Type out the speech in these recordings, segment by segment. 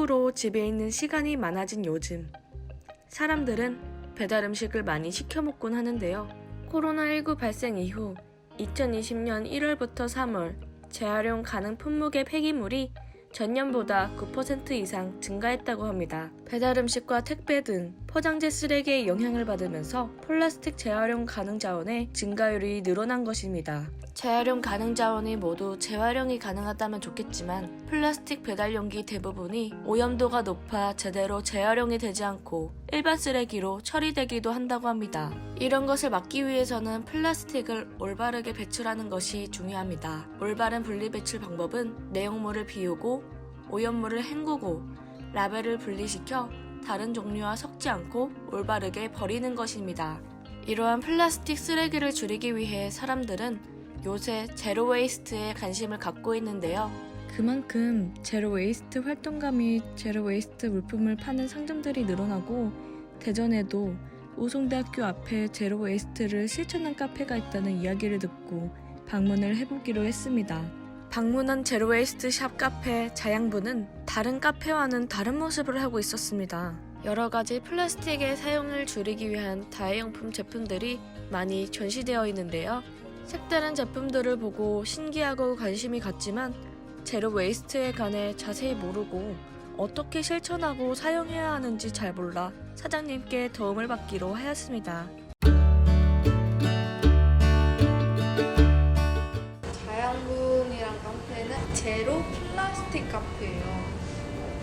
코로나19로 집에 있는 시간이 많아진 요즘, 사람들은 배달 음식을 많이 시켜 먹곤 하는데요. 코로나19 발생 이후 2020년 1월부터 3월 재활용 가능 품목의 폐기물이 전년보다 9% 이상 증가했다고 합니다. 배달 음식과 택배 등 포장재 쓰레기의 영향을 받으면서 플라스틱 재활용 가능 자원의 증가율이 늘어난 것입니다. 재활용 가능 자원이 모두 재활용이 가능하다면 좋겠지만 플라스틱 배달 용기 대부분이 오염도가 높아 제대로 재활용이 되지 않고 일반 쓰레기로 처리되기도 한다고 합니다. 이런 것을 막기 위해서는 플라스틱을 올바르게 배출하는 것이 중요합니다. 올바른 분리 배출 방법은 내용물을 비우고 오염물을 헹구고 라벨을 분리시켜 다른 종류와 섞지 않고 올바르게 버리는 것입니다. 이러한 플라스틱 쓰레기를 줄이기 위해 사람들은 요새 제로 웨이스트에 관심을 갖고 있는데요. 그만큼 제로 웨이스트 활동가 및 제로 웨이스트 물품을 파는 상점들이 늘어나고 대전에도 우송대학교 앞에 제로 웨이스트를 실천한 카페가 있다는 이야기를 듣고 방문을 해보기로 했습니다. 방문한 제로 웨이스트 샵 카페 자양부는 다른 카페와는 다른 모습을 하고 있었습니다. 여러 가지 플라스틱의 사용을 줄이기 위한 다회용품 제품들이 많이 전시되어 있는데요. 색다른 제품들을 보고 신기하고 관심이 갔지만 제로 웨이스트에 관해 자세히 모르고 어떻게 실천하고 사용해야 하는지 잘 몰라 사장님께 도움을 받기로 하였습니다. 자양분이랑 카페는 제로 플라스틱 카페예요.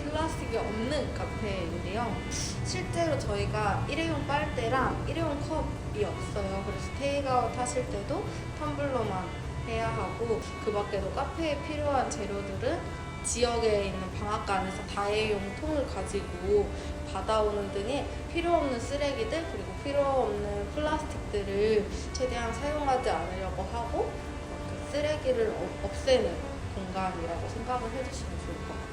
플라스틱이 없는 카페인데요. 실제로 저희가 일회용 빨대랑 일회용 컵이 없어요. 그래서 테이크아웃 하실 때도 텀블러만 해야 하고, 그 밖에도 카페에 필요한 재료들은 지역에 있는 방앗간에서 다회용 통을 가지고 받아오는 등의 필요 없는 쓰레기들 그리고 필요 없는 플라스틱들을 최대한 사용하지 않으려고 하고 그 쓰레기를 없애는 공간이라고 생각을 해주시면 좋을 것 같아요.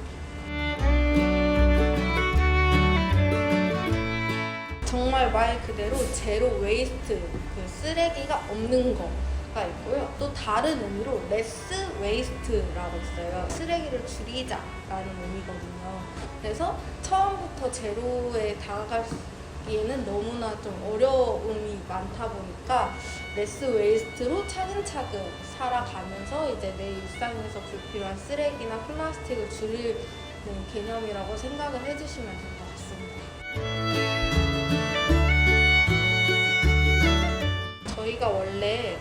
정말 말 그대로 제로 웨이스트, 그 쓰레기가 없는 거가 있고요. 또 다른 의미로 레스 웨이스트라고 있어요. 쓰레기를 줄이자라는 의미거든요. 그래서 처음부터 제로에 다가가기에는 너무나 좀 어려움이 많다 보니까 레스 웨이스트로 차근차근 살아가면서 이제 내 일상에서 불필요한 쓰레기나 플라스틱을 줄이는 개념이라고 생각을 해주시면 될 것 같습니다. 저희가 원래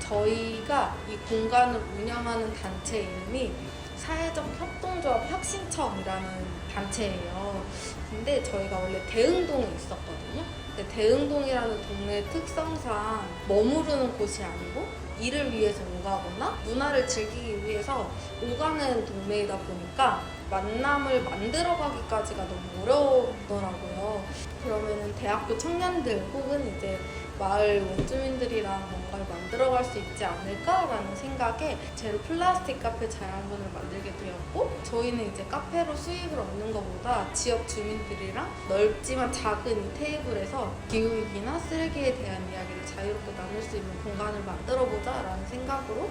저희가 이 공간을 운영하는 단체 이름이 사회적 협동조합 혁신청이라는 단체예요. 근데 저희가 원래 대흥동에 있었거든요. 근데 대흥동이라는 동네의 특성상 머무르는 곳이 아니고 일을 위해서 오가거나 문화를 즐기기 위해서 오가는 동네이다 보니까 만남을 만들어가기까지가 너무 어렵더라고요. 그러면은 대학교 청년들 혹은 이제 마을 원주민들이랑 뭔가를 만들어갈 수 있지 않을까라는 생각에 제로 플라스틱 카페 자양분을 만들게 되었고, 저희는 이제 카페로 수익을 얻는 것보다 지역 주민들이랑 넓지만 작은 이 테이블에서 기후위기나 쓰레기에 대한 이야기를 자유롭게 나눌 수 있는 공간을 만들어보자라는 생각으로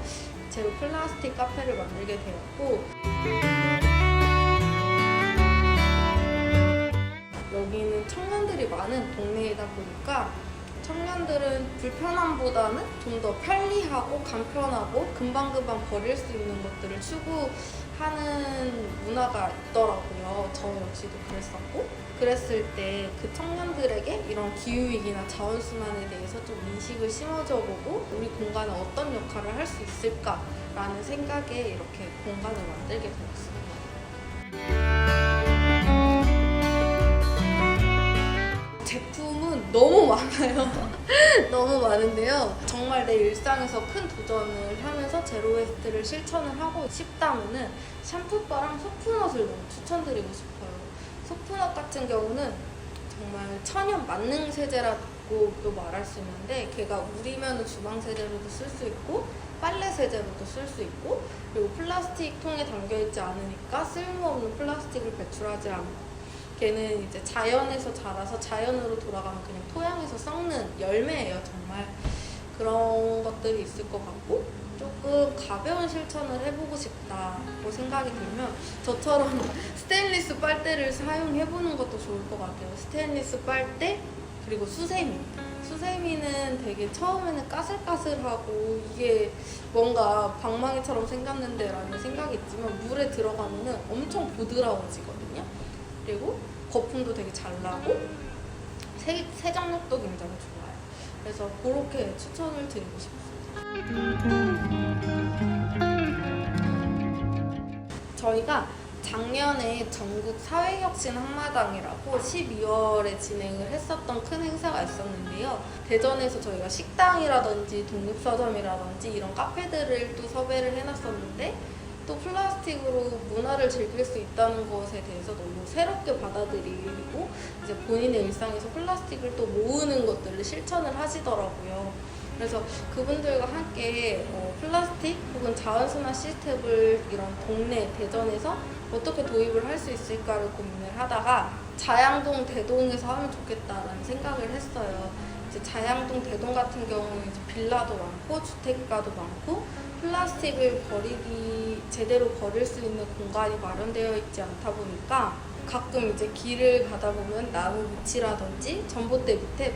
제로 플라스틱 카페를 만들게 되었고, 여기는 청년들이 많은 동네이다 보니까 청년들은 불편함보다는 좀 더 편리하고 간편하고 금방금방 버릴 수 있는 것들을 추구하는 문화가 있더라고요. 저 역시도 그랬었고, 그랬을 때 그 청년들에게 이런 기후위기나 자원순환에 대해서 좀 인식을 심어줘보고 우리 공간에 어떤 역할을 할 수 있을까라는 생각에 이렇게 공간을 만들게 되었습니다. 제품은 너무 많아요. 너무 많은데요. 정말 내 일상에서 큰 도전을 하면서 제로 웨이스트를 실천을 하고 싶다면은 샴푸바랑 소프넛을 너무 추천드리고 싶어요. 소프넛 같은 경우는 정말 천연 만능 세제라고도 말할 수 있는데, 걔가 우리면 주방 세제로도 쓸 수 있고 빨래 세제로도 쓸 수 있고, 그리고 플라스틱 통에 담겨있지 않으니까 쓸모없는 플라스틱을 배출하지 않고, 걔는 이제 자연에서 자라서 자연으로 돌아가면 그냥 토양에서 썩는 열매예요, 정말. 그런 것들이 있을 것 같고, 조금 가벼운 실천을 해보고 싶다고 생각이 들면 저처럼 스테인리스 빨대를 사용해보는 것도 좋을 것 같아요. 스테인리스 빨대 그리고 수세미. 수세미는 되게 처음에는 까슬까슬하고 이게 뭔가 방망이처럼 생겼는데 라는 생각이 있지만 물에 들어가면은 엄청 부드러워지거든요. 그리고 거품도 되게 잘 나고 세정력도 굉장히 좋아요. 그래서 그렇게 추천을 드리고 싶습니다. 저희가 작년에 전국 사회혁신 한마당이라고 12월에 진행을 했었던 큰 행사가 있었는데요. 대전에서 저희가 식당이라든지 독립서점이라든지 이런 카페들을 또 섭외를 해놨었는데, 또 플라스틱으로 문화를 즐길 수 있다는 것에 대해서 너무 새롭게 받아들이고 이제 본인의 일상에서 플라스틱을 또 모으는 것들을 실천을 하시더라고요. 그래서 그분들과 함께 플라스틱 혹은 자원순환 시스템을 이런 동네 대전에서 어떻게 도입을 할 수 있을까를 고민을 하다가 자양동 대동에서 하면 좋겠다라는 생각을 했어요. 이제 자양동 대동 같은 경우는 이제 빌라도 많고 주택가도 많고 플라스틱을 제대로 버릴 수 있는 공간이 마련되어 있지 않다 보니까 가끔 이제 길을 가다 보면 나무 밑이라든지 전봇대 밑에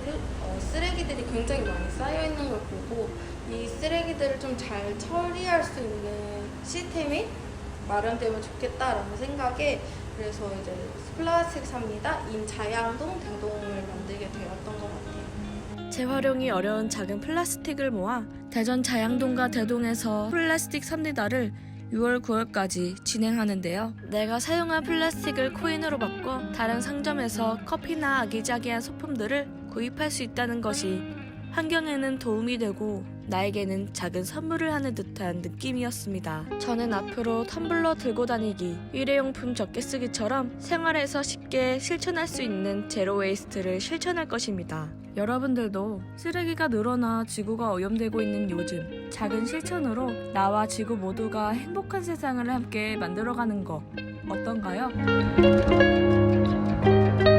쓰레기들이 굉장히 많이 쌓여 있는 걸 보고 이 쓰레기들을 좀 잘 처리할 수 있는 시스템이 마련되면 좋겠다라는 생각에, 그래서 이제 플라스틱 삽니다 인 자양동 대동을 만들게 되었던 것 같아요. 재활용이 어려운 작은 플라스틱을 모아 대전 자양동과 대동에서 플라스틱 삽니다를 6월 9월까지 진행하는데요. 내가 사용한 플라스틱을 코인으로 바꿔 다른 상점에서 커피나 아기자기한 소품들을 구입할 수 있다는 것이 환경에는 도움이 되고 나에게는 작은 선물을 하는 듯한 느낌이었습니다. 저는 앞으로 텀블러 들고 다니기, 일회용품 적게 쓰기처럼 생활에서 쉽게 실천할 수 있는 제로 웨이스트를 실천할 것입니다. 여러분들도 쓰레기가 늘어나 지구가 오염되고 있는 요즘 작은 실천으로 나와 지구 모두가 행복한 세상을 함께 만들어가는 거 어떤가요?